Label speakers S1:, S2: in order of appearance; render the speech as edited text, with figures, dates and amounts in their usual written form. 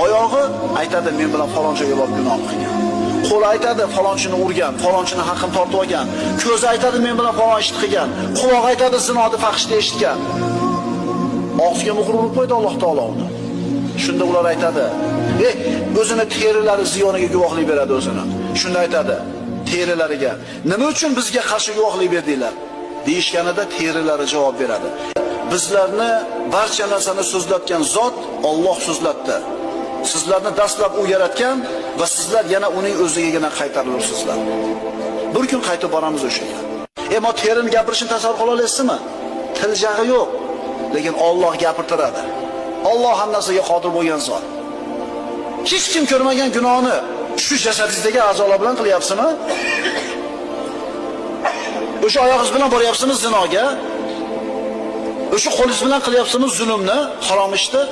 S1: Oyog'i aytadi, men bilan falon joyga borib gunoh qilgan. Qo'li aytadi, falonchini urgan, falonchini haqqini tortib olgan. Ko'zi aytadi, men bilan falon ish qilgan. Quloq aytadi, zinoni fahshni eshitgan. Og'ziga muhr urib qo'ydi Alloh taolo uni. Shunda ular aytadi, o'zini terilari ziyoniga guvohlik beradi o'zini. Shunda aytadi terilariga, nima uchun bizga qarshi guvohlik berdinglar? Deyishganida terilari javob beradi. Bizlarni barcha narsani so'zlatgan zot Alloh so'zlatdi. Sizlarni dastlab u yaratgan va sizlar yana uning o'zligigina qaytarilarsizlar. Bir kun qaytib boramiz o'shaga. Ammo terini gapirishni tasavvur qila olasizmi? Tiljag'i yo'q, lekin Alloh gapirtiradi. Alloh ham narsaga qodir bo'lgan zot. Hech kim ko'rmagan gunohni shu jasadingizdagi a'zolar bilan qilyapsizmi? O'sha oyog'ingiz bilan boryapsizmi zinoga? O'sha qo'lingiz bilan qilyapsizmi zulmni, harom ishni?